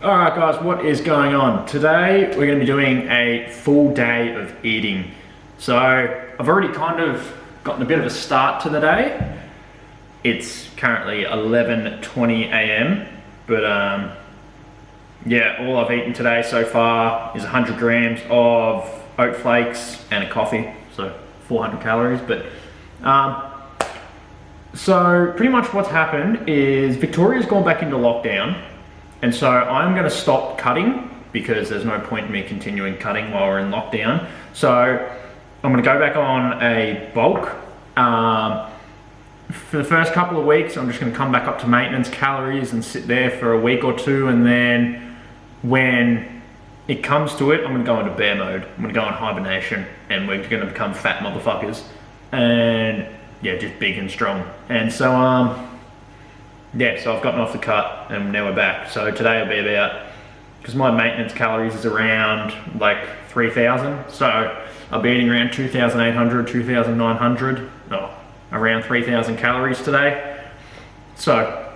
Alright guys, what is going on? Today we're going to be doing a full day of eating. So I've already kind of gotten a bit of a start to the day. It's currently 11:20 a.m. But yeah, all I've eaten today so far is 100 grams of oat flakes and a coffee, so 400 calories. But so pretty much what's happened is Victoria's gone back into lockdown. And so I'm going to stop cutting because there's no point in me continuing cutting while we're in lockdown. So I'm going to go back on a bulk. For the first couple of weeks, I'm just going to come back up to maintenance calories and sit there for a week or two. And then when it comes to it, I'm going to go into bear mode. I'm going to go in hibernation and we're going to become fat motherfuckers. And yeah, just big and strong. And so, yeah, so I've gotten off the cut and now we're back. So today will be about, because my maintenance calories is around like 3,000. So I'll be eating around 2,800, 2,900, no, around 3,000 calories today. So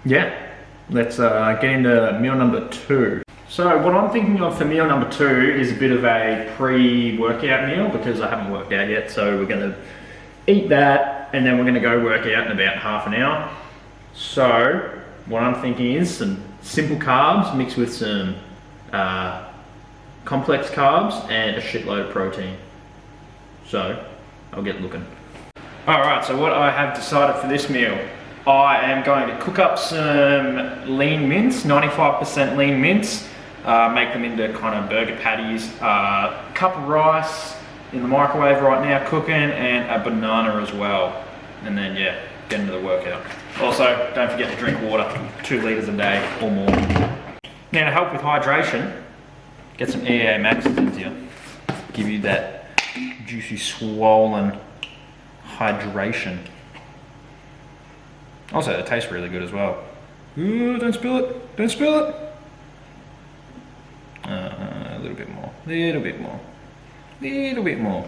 yeah, let's get into meal number 2. So what I'm thinking of for meal number 2 is a bit of a pre-workout meal because I haven't worked out yet. So we're gonna eat that and then we're gonna go work out in about half an hour. So what I'm thinking is some simple carbs mixed with some complex carbs and a shitload of protein. So I'll get looking. Alright, so what I have decided for this meal, I am going to cook up some lean mince, 95% lean mince, make them into kind of burger patties, cup of rice in the microwave right now cooking, and a banana as well. And then yeah, get into the workout. Also, don't forget to drink water, 2 litres a day or more. Now to help with hydration, get some EA Maxes into you. Give you that juicy, swollen hydration. Also, it tastes really good as well. Ooh, don't spill it, don't spill it. A little bit more, little bit more. Little bit more.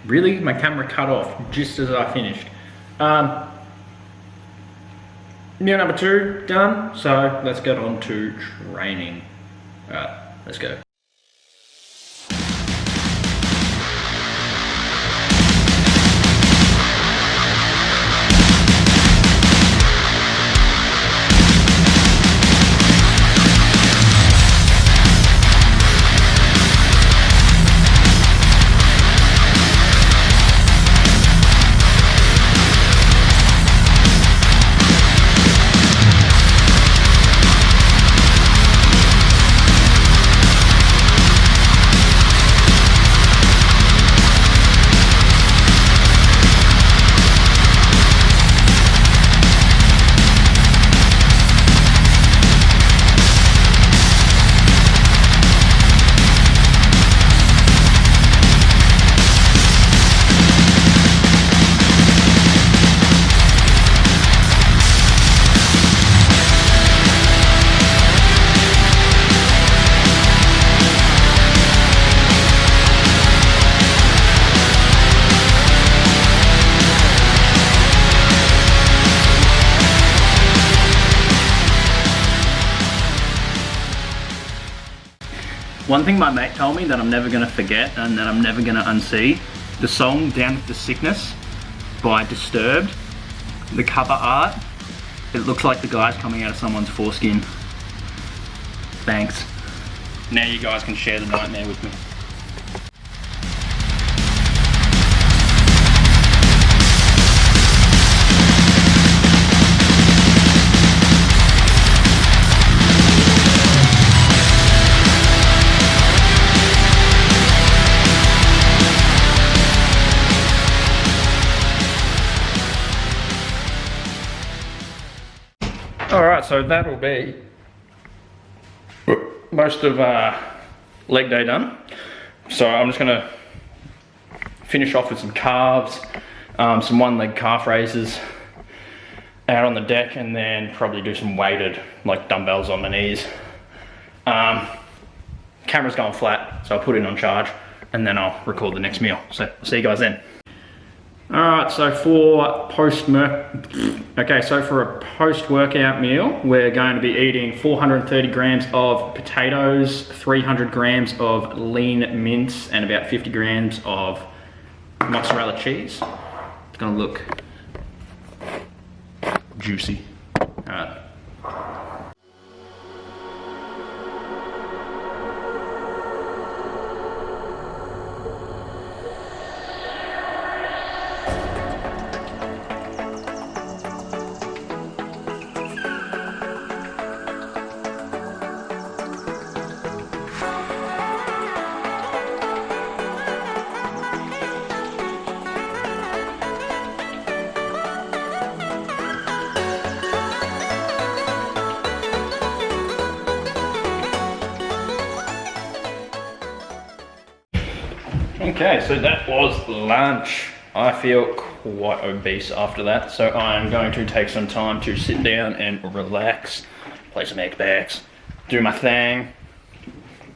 Really, my camera cut off just as I finished. Meal number 2 done, so let's get on to training. Alright, let's go. One thing my mate told me that I'm never going to forget and that I'm never going to unsee, the song Down With The Sickness by Disturbed, the cover art, it looks like the guy's coming out of someone's foreskin. Thanks. Now you guys can share the nightmare with me. Alright, so that'll be most of leg day done. So I'm just gonna finish off with some calves, some one leg calf raises out on the deck, and then probably do some weighted, like dumbbells on my knees. Camera's going flat, so I'll put it on charge and then I'll record the next meal. So I'll see you guys then. Alright, so for a post-workout meal, we're going to be eating 430 grams of potatoes, 300 grams of lean mince, and about 50 grams of mozzarella cheese. It's gonna look juicy. Alright. Okay, so that was lunch. I feel quite obese after that, so I'm going to take some time to sit down and relax, play some Xbox, do my thing,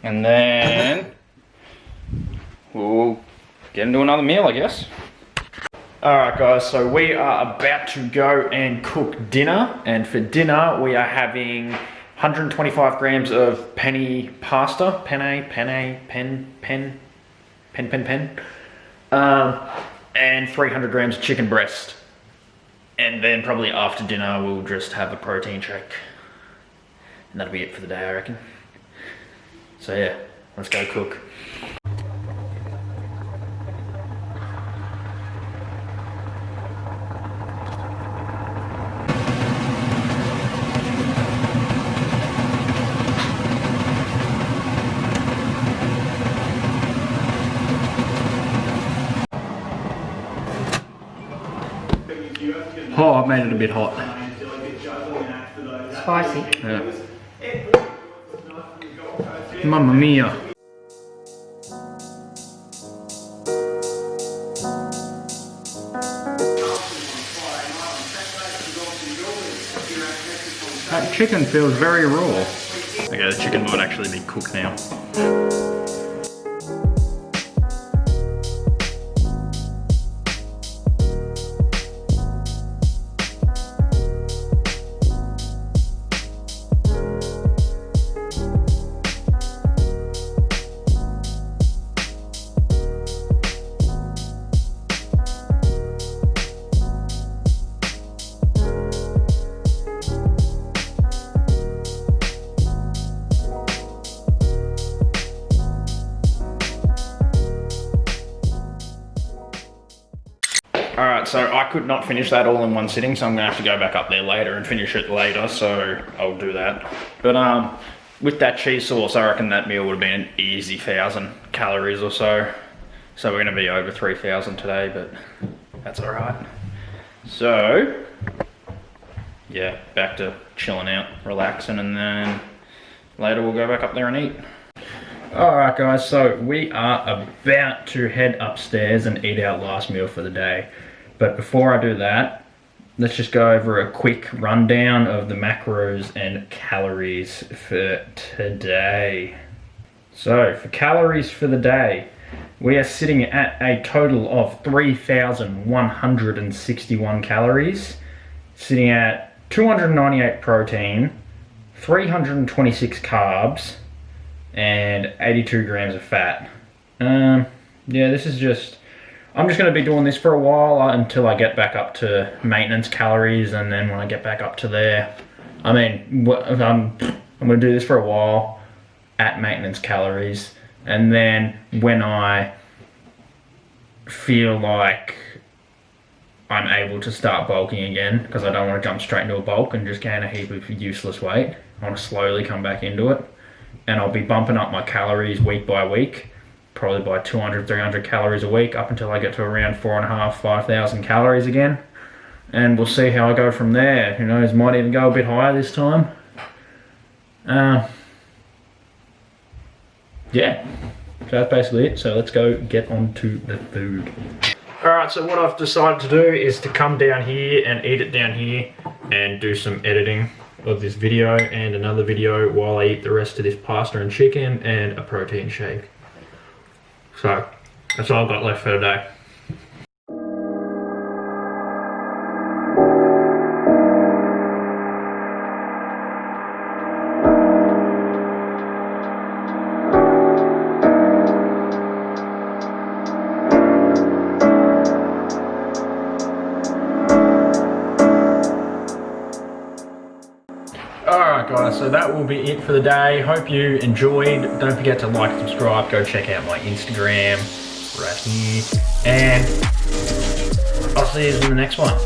and then we'll get into another meal, I guess. Alright guys, so we are about to go and cook dinner, and for dinner we are having 125 grams of penne pasta, and 300 grams of chicken breast. And then probably after dinner we'll just have a protein shake. And that'll be it for the day, I reckon. So yeah, let's go cook. Oh, I've made it a bit hot. Spicy. Yeah. Mamma mia. That chicken feels very raw. Okay, the chicken might actually be cooked now. Alright, so I could not finish that all in one sitting, so I'm going to have to go back up there later and finish it later, so I'll do that. But with that cheese sauce, I reckon that meal would have been an easy 1,000 calories or so. So we're going to be over 3,000 today, but that's alright. So, yeah, back to chilling out, relaxing, and then later we'll go back up there and eat. Alright guys, so we are about to head upstairs and eat our last meal for the day. But before I do that, let's just go over a quick rundown of the macros and calories for today. So for calories for the day, we are sitting at a total of 3,161 calories, sitting at 298 protein, 326 carbs, and 82 grams of fat. Yeah, this is just, I'm just going to be doing this for a while until I get back up to maintenance calories, and then when I get back up to there, I mean, I'm going to do this for a while at maintenance calories, and then when I feel like I'm able to start bulking again, because I don't want to jump straight into a bulk and just gain a heap of useless weight, I want to slowly come back into it. And I'll be bumping up my calories week by week, probably by 200, 300 calories a week, up until I get to around 4,500, 5,000 calories again. and we'll see how I go from there. Who knows, might even go a bit higher this time. Yeah, so that's basically it. So let's go get on to the food. Alright, so what I've decided to do is to come down here and eat it down here and do some editing of this video and another video while I eat the rest of this pasta and chicken and a protein shake. So that's all I've got left for today. Alright guys, so that will be it for the day. Hope you enjoyed. Don't forget to like, subscribe, go check out my Instagram right here. And I'll see you in the next one.